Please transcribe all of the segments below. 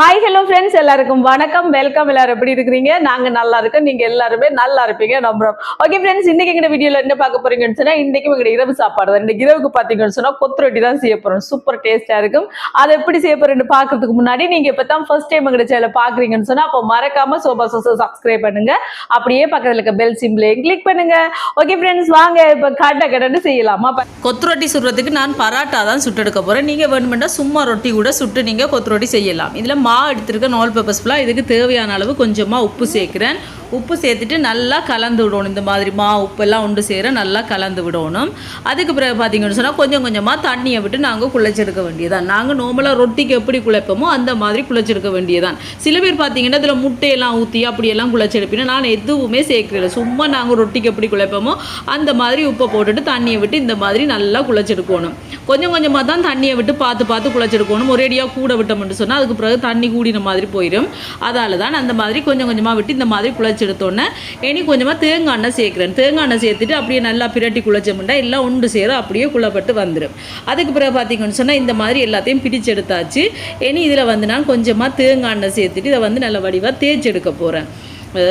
Hi hello friends, எல்லாருக்கும் வணக்கம், welcome. எல்லாரும் எப்படி இருக்கிறீங்க? நாங்க நல்லா இருக்கோம், நீங்க எல்லாருமே நல்லா இருப்பீங்க நம்புறோம். ஓகே ஃப்ரெண்ட்ஸ், இன்னைக்கு எங்க வீடியோல என்ன பார்க்க போறீங்கன்னு சொன்னா, இன்னைக்கு எங்க இரவு சாப்பாடு தான். இன்னைக்கு இரவுக்கு பாத்தீங்கன்னு சொன்னா கொத்து ரொட்டி தான் செய்ய போறோம். சூப்பர் டேஸ்டா இருக்கும். அதை எப்படி செய்ய போறேன்னு பாக்குறதுக்கு முன்னாடி நீங்க இப்பதான் ஃபர்ஸ்ட் டைம் எங்க சேனலை பாக்குறீங்கன்னு சொன்னா அப்போ மறக்காம சோபா சோசா சப்ஸ்கிரைப் பண்ணுங்க. அப்படியே பக்கத்துல இருக்க பெல் சிம்பிளையும் கிளிக் பண்ணுங்க. ஓகே ஃப்ரெண்ட்ஸ், வாங்க இப்ப கடன்னு செய்யலாமா? கொத்து ரொட்டி சுடுறதுக்கு நான் பராட்டா தான் சுட்டு எடுக்க போறேன். நீங்க வேணுமெண்டா சும்மா ரொட்டி கூட சுட்டு நீங்க கொத்து ரொட்டி செய்யலாம். இதுல மாவு எடுத்துருக்க ஆல் பர்பஸ் ஃபுல்லாக இதுக்கு தேவையான அளவு கொஞ்சமாக உப்பு சேர்க்குறேன். உப்பு சேர்த்துட்டு நல்லா கலந்து விடணும். இந்த மாதிரி உப்பெல்லாம் ஒன்று சேர நல்லா கலந்து விடணும். அதுக்கு பிறகு பார்த்தீங்கன்னு சொன்னால் கொஞ்சம் கொஞ்சமாக தண்ணியை விட்டு நாங்கள் குழைச்செடுக்க வேண்டியதான். நாங்கள் நார்மலாக ரொட்டிக்கு எப்படி குழைப்போமோ அந்த மாதிரி குழைச்செடுக்க வேண்டியதான். சில பேர் பார்த்தீங்கன்னா இதில் முட்டையெல்லாம் ஊற்றி அப்படியெல்லாம் குழைச்செடுப்பினா நான் எதுவுமே சேர்க்கல. சும்மா நாங்கள் ரொட்டிக்கு எப்படி குழைப்போமோ அந்த மாதிரி உப்பை போட்டுட்டு தண்ணியை விட்டு இந்த மாதிரி நல்லா குழைச்செடுக்கணும். கொஞ்சம் கொஞ்சமாக தான் தண்ணியை விட்டு பார்த்து குழைச்செடுக்கணும். ஒரேடியாக கூட விட்டோம்னு சொன்னால் அதுக்கு பிறகு தண்ணி கூடின மாதிரி போயிடும். அதால் தான் அந்த மாதிரி கொஞ்சம் கொஞ்சமாக விட்டு இந்த மாதிரி குழைச்செடுத்தோன்னே இனி கொஞ்சமாக தேங்காய் எண்ணெய் சேர்க்குறேன். தேங்காய் எண்ணெய் சேர்த்துட்டு அப்படியே நல்லா பிரட்டி குழைச்சோம்னா எல்லாம் ஒன்று சேர அப்படியே குழப்பட்டு வந்துடும். அதுக்கு பிறகு பார்த்தீங்கன்னு சொன்னால் இந்த மாதிரி எல்லாத்தையும் பிரித்து எடுத்தாச்சு. இனி இதில் வந்து நான் கொஞ்சமாக தேங்காய் எண்ணெய் சேர்த்துட்டு இதை வந்து நல்ல வடிவாக தேய்ச்சி எடுக்க போகிறேன்.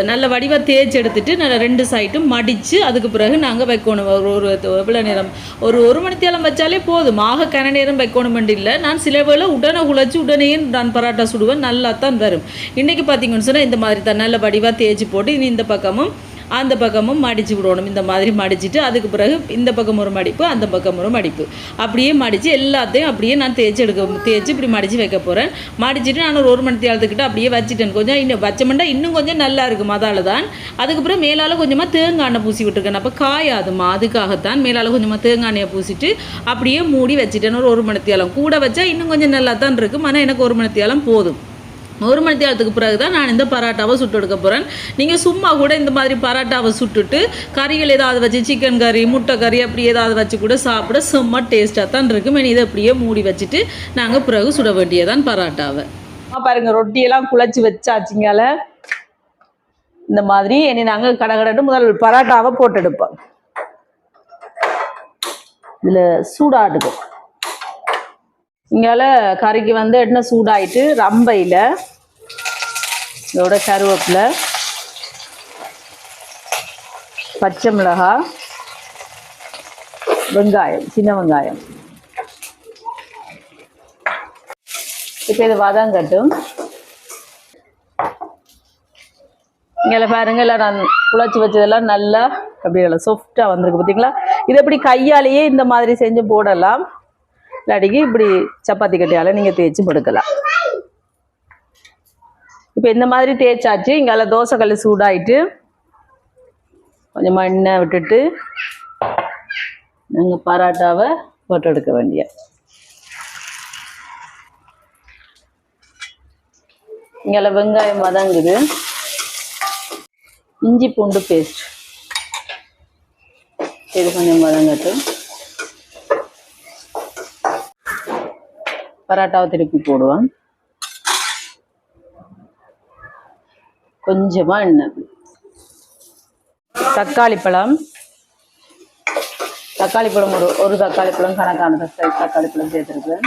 நல்ல வடிவாக தேய்ச்சி எடுத்துட்டு நல்ல ரெண்டு சைட்டும் மடித்து அதுக்கு பிறகு நாங்கள் வைக்கணும். எவ்வளோ நேரம் ஒரு மணித்தேலம் வச்சாலே போதும். கன நேரம் வைக்கணுமெண்டு இல்லை. நான் சில வேளை உடனே குழைச்சி உடனே நான் பராட்டா சுடுவேன். நல்லா தான் வரும். இன்றைக்கி பார்த்தீங்கன்னு சொன்னால் இந்த மாதிரி தான் நல்ல வடிவாக தேய்ச்சி போட்டு இனி இந்த பக்கமும் அந்த பக்கமும் மடித்து விடணும். இந்த மாதிரி மடிச்சுட்டு அதுக்கு பிறகு இந்த பக்கம் ஒரு மடிப்பு அந்த பக்கம் ஒரு மடிப்பு அப்படியே மடித்து எல்லாத்தையும் அப்படியே நான் தேய்ச்சி இப்படி மடித்து வைக்க போகிறேன். மடிச்சுட்டு நான் ஒரு மணி தேரத்துக்கிட்ட அப்படியே வச்சுட்டேன். கொஞ்சம் இன்னும் வச்சமெண்டா இன்னும் கொஞ்சம் நல்லா இருக்கும். அதால் தான் அதுக்கப்புறம் மேலால் கொஞ்சமாக தேங்காய் எண்ணெய் பூசி விட்டுருக்கேன். அப்போ காயாதுமா, அதுக்காகத்தான் மேலால் கொஞ்சமாக தேங்காய் எண்ணெயை பூசிட்டு அப்படியே மூடி வச்சுட்டேன். ஒரு மணி தேரம் கூட வச்சா இன்னும் கொஞ்சம் நல்லா தான் இருக்கும். ஆனால் எனக்கு ஒரு மணி தேரம் போதும். ஒரு மணி நேரத்துக்கு பிறகு தான் நான் இந்த பராட்டாவை சுட்டு எடுக்க போகிறேன். நீங்கள் சும்மா கூட இந்த மாதிரி பராட்டாவை சுட்டுட்டு கறிகள் ஏதாவது வச்சு சிக்கன் கறி முட்டை கறி அப்படி ஏதாவது வச்சு கூட சாப்பிட செம்ம டேஸ்ட்டாக தான் இருக்கும். இதை அப்படியே மூடி வச்சுட்டு நாங்கள் பிறகு சுட வேண்டியதான் பராட்டாவை. பாருங்க, ரொட்டியெல்லாம் குழச்சி வச்சாச்சுங்கால இந்த மாதிரி இனி நாங்கள் கடகடன்னு முதல் பராட்டாவை போட்டு எடுப்போம். இதில் சூடாட்டுக்கும் இங்கால கறிக்கு வந்து என்ன சூடாயிட்டு ரம்பையில் இதோட கருவேப்பிலை, பச்சை மிளகாய், வெங்காயம், சின்ன வெங்காயம். இப்போ இது வதங்கட்டும். இங்கே பாருங்க, இல்லை நான் குழச்சி வச்சதெல்லாம் நல்லா அப்படி நல்லா சாஃப்டாக வந்திருக்கு பார்த்தீங்களா? இது எப்படி கையாலேயே இந்த மாதிரி செஞ்சு போடலாம். இல்லாட்டிக்கு இப்படி சப்பாத்தி கட்டையால் நீங்கள் தேய்ச்சி படுக்கலாம். இப்போ இந்த மாதிரி தேய்ச்சாச்சு. இங்கால தோசைக்கல் சூடாயிட்டு கொஞ்சமாக எண்ணெய் விட்டுட்டு நாங்கள் பராட்டாவை போட்டு எடுக்க வேண்டிய. இங்கால வெங்காயம் வதங்குது. இஞ்சி பூண்டு பேஸ்ட் இது கொஞ்சம் வதங்கட்டும். பராட்டாவை திருப்பி போடுவேன். கொஞ்சமாக எண்ணெய், தக்காளி பழம் ஒரு தக்காளி பழம் கணக்கான தக்காளி பழம் சேர்த்துருக்குறேன்.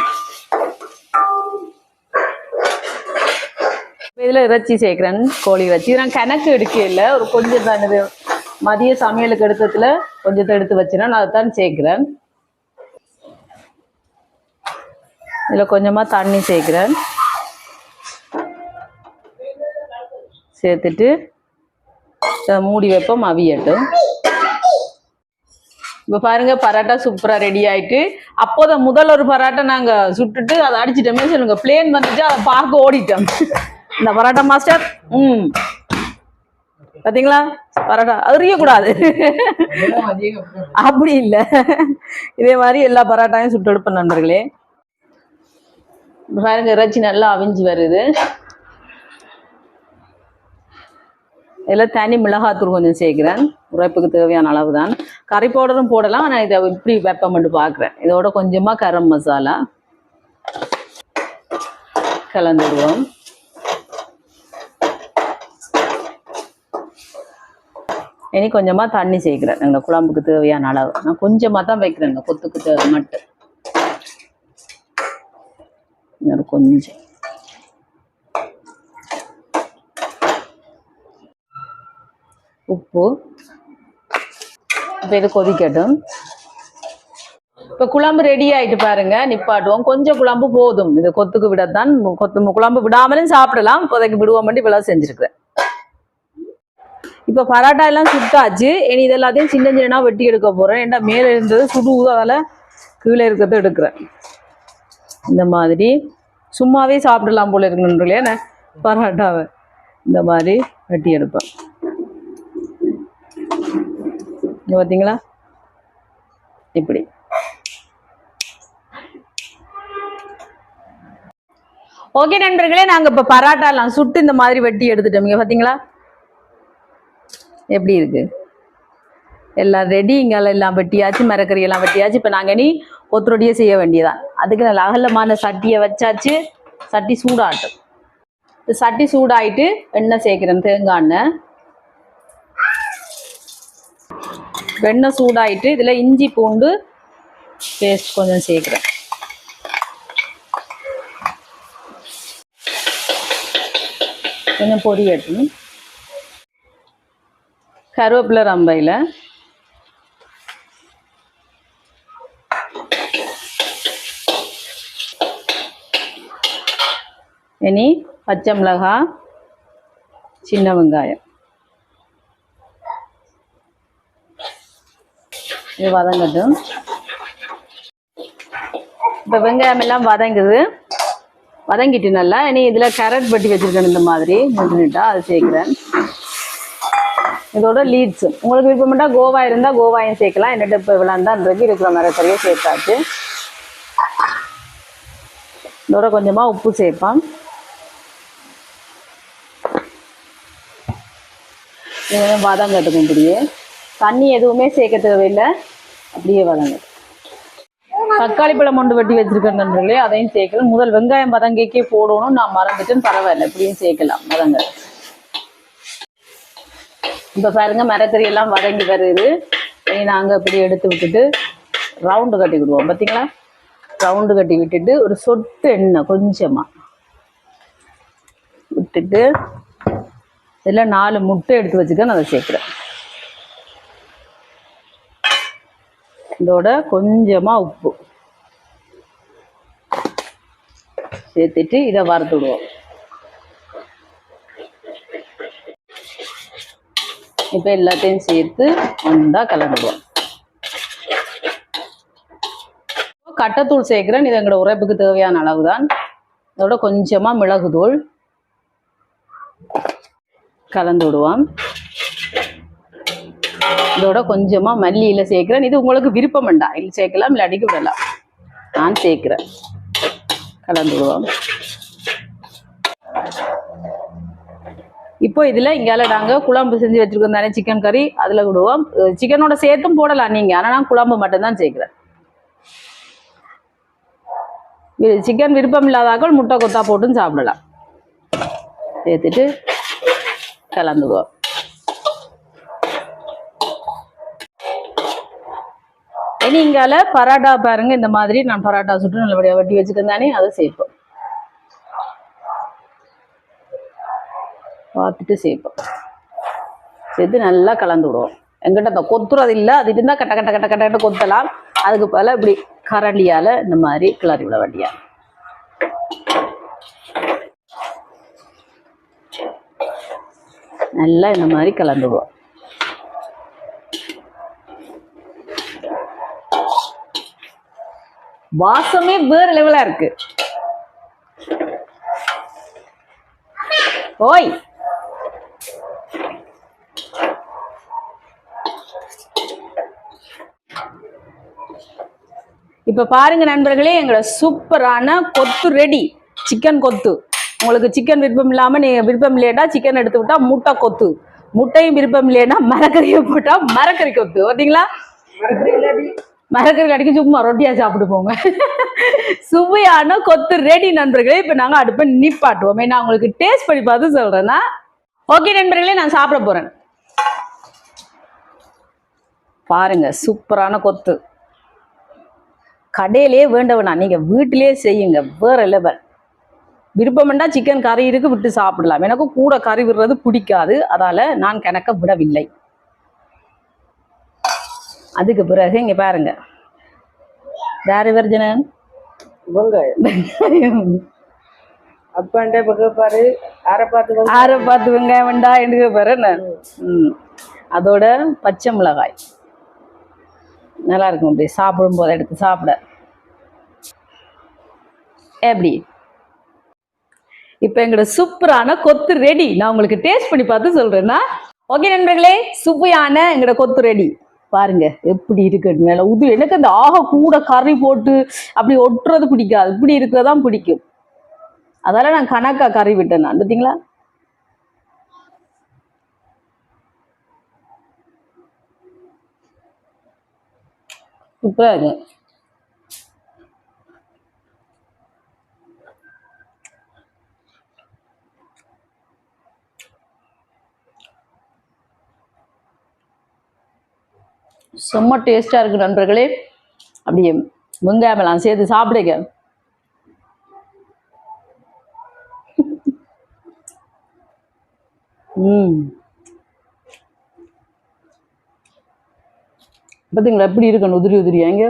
இதில் இறைச்சி சேர்க்குறேன், கோழி இறைச்சி. நான் கணக்கு எடுக்கல, ஒரு கொஞ்சம் தான். இது மதிய சமையலுக்கு எடுத்ததுல கொஞ்சத்தை எடுத்து வச்சுனா நான் அதைத்தான் சேர்க்குறேன். இதில் கொஞ்சமாக தண்ணி சேர்க்குறேன். சேர்த்துட்டு மூடி வைப்போம், அவியட்டும். இப்போ பாருங்க, பராட்டா சூப்பராக ரெடி ஆயிட்டு. அப்போதான் முதல் ஒரு பராட்டா நாங்கள் சுட்டுட்டு அதை அடிச்சிட்டோமே சொல்லுங்க, பிளேன் வந்துட்டு அதை பார்க்க ஓடிட்டோம். இந்த பராட்டா மாஸ்டர் பார்த்தீங்களா? பராட்டா அறியக்கூடாது அப்படி இல்லை. இதே மாதிரி எல்லா பராட்டாயும் சுட்டு எடுப்பேன் நண்பர்களே. பாருங்க, இறைச்சி நல்லா அவிஞ்சு வருது. இதில் தனி மிளகாத்தூள் கொஞ்சம் சேர்க்குறேன். உரைப்புக்கு தேவையான அளவு தான். கறி பவுடரும் போடலாம், ஆனால் இதை இப்படி வெப்பம் மட்டும் பார்க்குறேன். இதோட கொஞ்சமாக கரம் மசாலா கலந்துடுவோம். இனி கொஞ்சமாக தண்ணி சேர்க்குறேன். எங்கள் குழம்புக்கு தேவையான அளவு. நான் கொஞ்சமாக தான் வைக்கிறேன், கொத்துக்கு தேவை மட்டும். கொஞ்சம் உப்பு. இப்போ இது கொதிக்கட்டும். இப்போ குழம்பு ரெடி ஆயிட்டு பாருங்க, நிப்பாட்டுவோம். கொஞ்சம் குழம்பு போதும், இது கொத்துக்கு விடத்தான். குழம்பு விடாமலும் சாப்பிடலாம், இப்போதைக்கு விடுவோம் பண்ணி இவ்வளோ செஞ்சுருக்கிறேன். இப்போ பரோட்டா எல்லாம் சுட்டாச்சு. இனி இது எல்லாத்தையும் சின்ன சின்னனா வெட்டி எடுக்க போகிறேன். ஏன்னா மேலே இருந்தது சுடுவது, அதில் கீழே இருக்கிறத எடுக்கிறேன். இந்த மாதிரி சும்மாவே சாப்பிடலாம் போல இருக்கணும் இல்லையா பரோட்டாவை. இந்த மாதிரி வெட்டி எடுப்பேன். இங்கே பார்த்தீங்களா, இப்படி. ஓகே நண்பர்களே, நாங்கள் இப்போ பரோட்டாலாம் சுட்டு இந்த மாதிரி வெட்டி எடுத்துட்டோம். இங்கே பார்த்தீங்களா எப்படி இருக்கு, எல்லாம் ரெடி. இங்கெல்லாம் எல்லாம் வெட்டியாச்சு, மரக்கறி எல்லாம் வெட்டியாச்சு. இப்போ நாங்கள் இனி கொத்துரொட்டியே செய்ய வேண்டியதான். அதுக்கு நல்ல அகலமான சட்டியை வச்சாச்சு. சட்டி சூடாட்டும். சட்டி சூடாயிட்டு எண்ணெய் சேர்க்கிறேன், தேங்காய் எண்ணெய். எண்ணெய் சூடாயிட்டு இதில் இஞ்சி பூண்டு பேஸ்ட் கொஞ்சம் சேர்க்குறேன். கொஞ்சம் பொரியட்டும். கருவேப்பிலை ரம்பையில், இனி பச்சை மிளகாய், சின்ன வெங்காயம். இது வதங்கட்டும். இப்போ வெங்காயம் எல்லாம் வதங்கிட்டு நல்லா. இனி இதில் கேரட் பட்டி வச்சுருக்கேன், இந்த மாதிரி முட்டுட்டா அது சேர்க்குறேன். இதோட லீட்ஸ் உங்களுக்கு விருப்பம்ட்டா கோவா இருந்தால் கோவாயும் சேர்க்கலாம். என்னட்டு இப்போ விளாண்டான்றது இருக்கிற மரக்கறியை சேர்த்தாச்சு. இதோட கொஞ்சமாக உப்பு சேர்ப்பான். வதங்கட்டும். இப்படியே தண்ணி எதுவுமே சேர்க்க தேவையில்லை, அப்படியே வதங்கட்டும். தக்காளி பழம் ஒன்று வெட்டி வச்சிருக்கேன் நண்பர்களே, அதையும் சேர்க்கலாம். முதல் வெங்காயம் வதங்கிக்கே போடணும், நான் மறந்துட்டேன்னு, பரவாயில்ல இப்படியும் சேர்க்கலாம். வதங்க. இப்போ பாருங்க மரக்கறி எல்லாம் வதங்கி வருது. நாங்கள் இப்படி எடுத்து விட்டுட்டு ரவுண்டு கட்டி விடுவோம். பார்த்தீங்களா, ரவுண்டு கட்டி விட்டுட்டு ஒரு சொட்டு எண்ணெய் கொஞ்சமாக விட்டுட்டு இதில் 4 முட்டை எடுத்து வச்சுக்க அதை சேர்க்குறேன். இதோட கொஞ்சமாக உப்பு சேர்த்துட்டு இதை வறுத்து விடுவோம். இப்போ எல்லாத்தையும் சேர்த்து ஒன்றா கலந்துடுவோம். கட்டத்தூள் சேர்க்குறேன். இது எங்களோட உரைப்புக்கு தேவையான அளவு தான். இதோட கொஞ்சமாக மிளகுத்தூள் கலந்து விடுவோம். இதோட கொஞ்சமாக மல்லியில் சேர்க்குறேன். இது உங்களுக்கு விருப்பம் வேண்டாம், இல்லை சேர்க்கலாம், இல்லை அடிக்க விடலாம். நான் சேர்க்குறேன். கலந்து விடுவோம். இப்போ இதில் இங்கால நாங்கள் குழம்பு செஞ்சு வச்சுருக்கோம் தானே, சிக்கன் கறி, அதில் விடுவோம். சிக்கனோட சேர்த்தும் போடலாம் நீங்கள், ஆனால் நான் குழம்பு மட்டும்தான் சேர்க்குறேன். சிக்கன் விருப்பம் இல்லாதாக்கள் முட்டை கொத்தா போட்டுன்னு சாப்பிடலாம். சேர்த்துட்டு கலந்துக்குவோம். இனி இங்கால பரோட்டா பாருங்க, இந்த மாதிரி நான் பரோட்டா சுட்டு நல்லபடியாக வெட்டி வச்சுக்கேன் தானே, அதை சேர்ப்போம். பார்த்துட்டு சேர்ப்போம். சேர்த்து நல்லா கலந்து விடுவோம். எங்கிட்ட அந்த கொத்துறது இல்லை, அது இருந்தால் கட்ட கட்ட கட்ட கட்ட கொத்தலாம். அதுக்கு போல இப்படி கரண்டியால் இந்த மாதிரி கிளறி விட வேண்டியா. நல்லா இந்த மாதிரி கலந்துடுவோம். வாசமே வேற லெவலா இருக்கு. ஓய் இப்ப பாருங்க நண்பர்களே, எங்களோட சூப்பரான கொத்து ரெடி. சிக்கன் கொத்து. உங்களுக்கு சிக்கன் விருப்பம் இல்லாம நீங்க விருப்பம் இல்லையா சிக்கன் எடுத்து விட்டா முட்டை கொத்து, முட்டையும் விருப்பம் இல்லையா மரக்கறியை போட்டா மரக்கறி கொத்து. பார்த்தீங்களா, மரக்கறி அடிக்க சும்மா ரொட்டியா சாப்பிட்டு போங்க. சுவையான கொத்து ரெடி நண்பர்களே. இப்ப நாங்க அடுப்பை நிப்பாட்டுவோம். நான் உங்களுக்கு டேஸ்ட் பண்ணி பார்த்து சொல்றேன்னா. ஓகே நண்பர்களே, நான் சாப்பிட போறேன். பாருங்க, சூப்பரான கொத்து. கடையிலே வேண்டவனா, நீங்க வீட்டிலே செய்யுங்க, வேற லெவல். விருப்பம்னா சிக்கன் கறி இருக்கு, விட்டு சாப்பிடலாம். எனக்கு கூட கறி விடுறது பிடிக்காது, அதால நான் கணக்க விடவில்லை. அதுக்கு பிறகு இங்க பாருங்க யாரு வர்ஜனன் வெங்காயம் அப்பாண்ட பக்கம் பாரு அரை பார்த்து வெங்காயம் வேண்டா என்று பாரு அதோட பச்சை மிளகாய் நல்லா இருக்கும் அப்படி சாப்பிடும் போது எடுத்து சாப்பிட எப்படி இப்போ எங்களோட சூப்பரான கொத்து ரெடி. நான் உங்களுக்கு டேஸ்ட் பண்ணி பார்த்து சொல்றேன்னா ஓகே நண்பர்களே, சுவையான எங்களோட கொத்து ரெடி. பாருங்க எப்படி இருக்கு மேல உது. எனக்கு அந்த கூட கறி போட்டு அப்படி ஒட்டுறது பிடிக்காது, இப்படி இருக்கிறதான் பிடிக்கும். அதெல்லாம் நான் கணக்கா கறி விட்டேன் நான். பார்த்தீங்களா சூப்பரா இருக்கு. செம்ம டேஸ்டா இருக்கு நண்பர்களே. அப்படியே வெங்காயமெல்லாம் சேர்த்து சாப்பிடுங்க. பார்த்தீங்களா எப்படி இருக்கணும் உதிரி உதிரியா. இங்க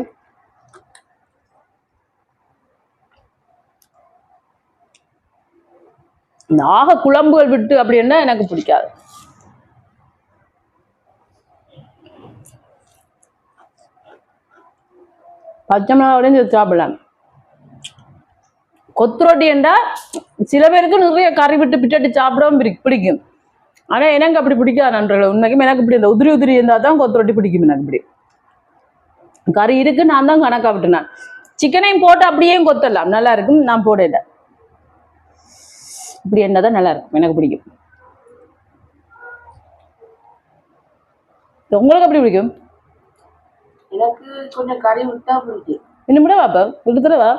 இந்த குழம்புகள் விட்டு அப்படின்னா எனக்கு பிடிக்காது. பச்சை மிளகாயோடையும் சேர்த்து சாப்பிடலாம். கொத்து ரொட்டி என்றால் சில பேருக்கு நிறைய கறி விட்டு பிட்டாட்டி சாப்பிடவும் பிடிக்கும். ஆனால் எனக்கு அப்படி பிடிக்காது நண்பர்கள். உண்மைக்கும் எனக்கு இப்படி இந்த உதிரி உதிரி இருந்தால் தான் கொத்து ரொட்டி பிடிக்கும். எனக்கு இப்படி கறி இருக்கு, நான் தான் கணக்கா விட்டுனேன். சிக்கனையும் போட்டு அப்படியே கொத்தலாம், நல்லா இருக்கும். நான் போடல, இப்படி என்னதான் நல்லா இருக்கும், எனக்கு பிடிக்கும். உங்களுக்கு எப்படி பிடிக்கும்? எனக்கு கொஞ்சம் கறி விட்டா பிடிக்கும். இன்னும் கூட வாப்பா விட்டுறவா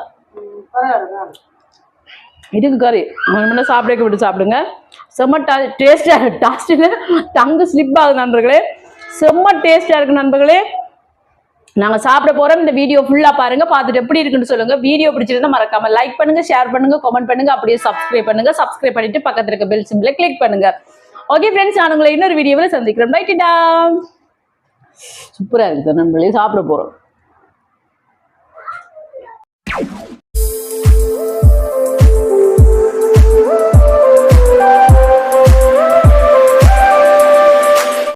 இதுக்கு கறி முன்ன சாப்பிட விட்டு சாப்பிடுங்க. செம்ம டேஸ்டா டாஸ்டில் டங்கு ஸ்லிப் ஆகுது நண்பர்களே. செம்ம டேஸ்டா இருக்கு நண்பர்களே. நாங்கள் சாப்பிட போறோம். இந்த வீடியோ ஃபுல்லா பாருங்க, பார்த்துட்டு எப்படி இருக்குன்னு சொல்லுங்க. வீடியோ பிடிச்சிருந்தா மறக்காம லைக் பண்ணுங்க, ஷேர் பண்ணுங்க, கமெண்ட் பண்ணுங்க, அப்படியே சப்ஸ்கிரைப் பண்ணுங்க. சப்ஸ்கிரைப் பண்ணிட்டு பக்கத்துல இருக்க பெல் சிம்பிளை கிளிக் பண்ணுங்க. ஓகே ஃப்ரெண்ட்ஸ், நான் உங்களை இன்னொரு வீடியோவில் சந்திக்கிறேன். ரைட்டா சூப்பரா இருக்கு நண்பர்களே, சாப்பிட போறோம்.